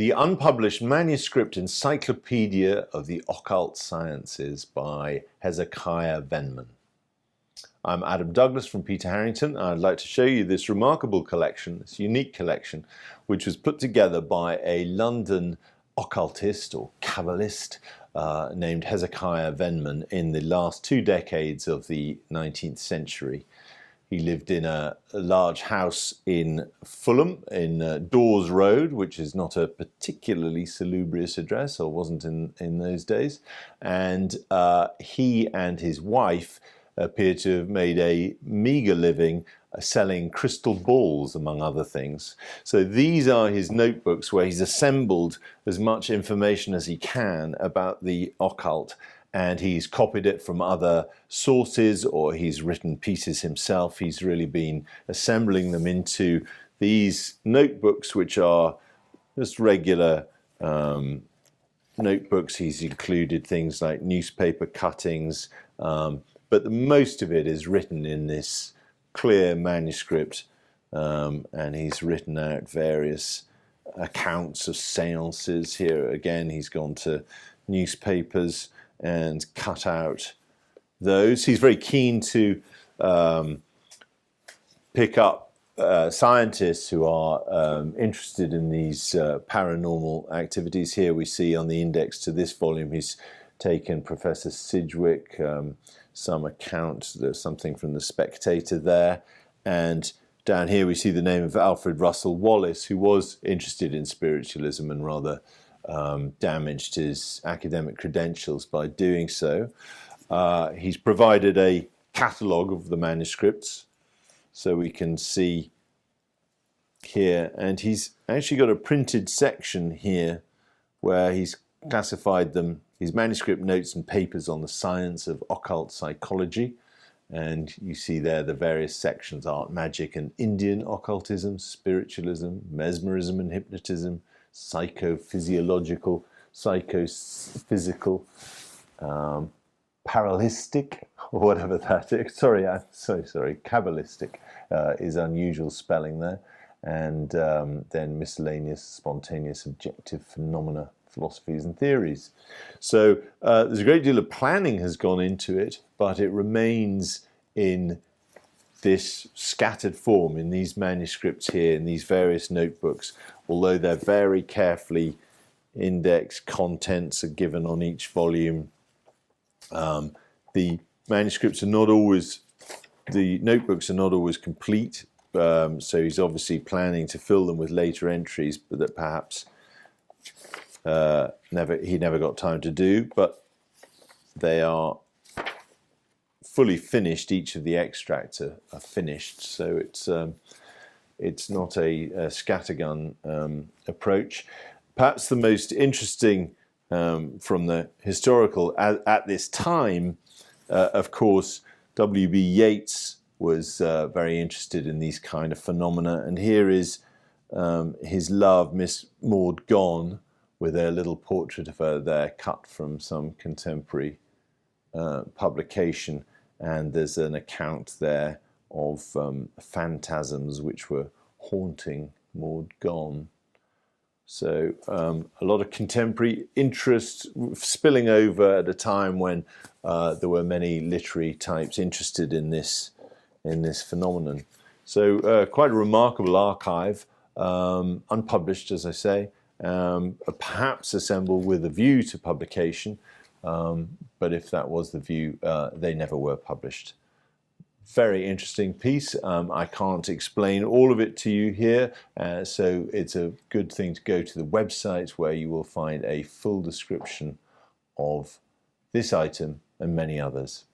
The unpublished manuscript Encyclopaedia of the Occult Sciences by Hezekiah Venman. I'm Adam Douglas from Peter Harrington. I'd like to show you this remarkable collection, this unique collection, which was put together by a London occultist or Kabbalist named Hezekiah Venman in the last 2 decades of the 19th century. He lived in a large house in Fulham, in Dawes Road, which is not a particularly salubrious address, or wasn't in those days. And he and his wife appear to have made a meagre living selling crystal balls, among other things. So these are his notebooks where he's assembled as much information as he can about the occult, and he's copied it from other sources, or he's written pieces himself. He's really been assembling them into these notebooks, which are just regular notebooks. He's included things like newspaper cuttings, but the most of it is written in this clear manuscript, and he's written out various accounts of seances. Here again, he's gone to newspapers and cut out those. He's very keen to pick up scientists who are interested in these paranormal activities. Here we see on the index to this volume, he's taken Professor Sidgwick, some account, there's something from the Spectator there, and down here we see the name of Alfred Russel Wallace, who was interested in spiritualism and rather damaged his academic credentials by doing so. He's provided a catalogue of the manuscripts, so we can see here, and he's actually got a printed section here where he's classified them, his manuscript notes and papers on the science of occult psychology. And you see there the various sections: art, magic and Indian occultism, spiritualism, mesmerism and hypnotism, psychophysiological, psychophysical, paralystic, or whatever that is. Sorry, Kabbalistic is unusual spelling there. And then miscellaneous, spontaneous, objective phenomena, philosophies and theories. So there's a great deal of planning has gone into it, but it remains in this scattered form in these manuscripts here, in these various notebooks. Although they're very carefully indexed, contents are given on each volume. The manuscripts are not always, the notebooks are not always complete. So he's obviously planning to fill them with later entries, but that perhaps he never got time to do. But they are fully finished. Each of the extracts are finished, so it's not a scattergun approach. Perhaps the most interesting from the historical at this time, of course, W.B. Yeats was very interested in these kind of phenomena, and here is his love, Miss Maud Gonne, with a little portrait of her there cut from some contemporary publication, and there's an account there of phantasms which were haunting Maud Gonne. So a lot of contemporary interest spilling over at a time when there were many literary types interested in this phenomenon. So quite a remarkable archive, unpublished, as I say, perhaps assembled with a view to publication, but if that was the view, they never were published. Very interesting piece. I can't explain all of it to you here, so it's a good thing to go to the website where you will find a full description of this item and many others.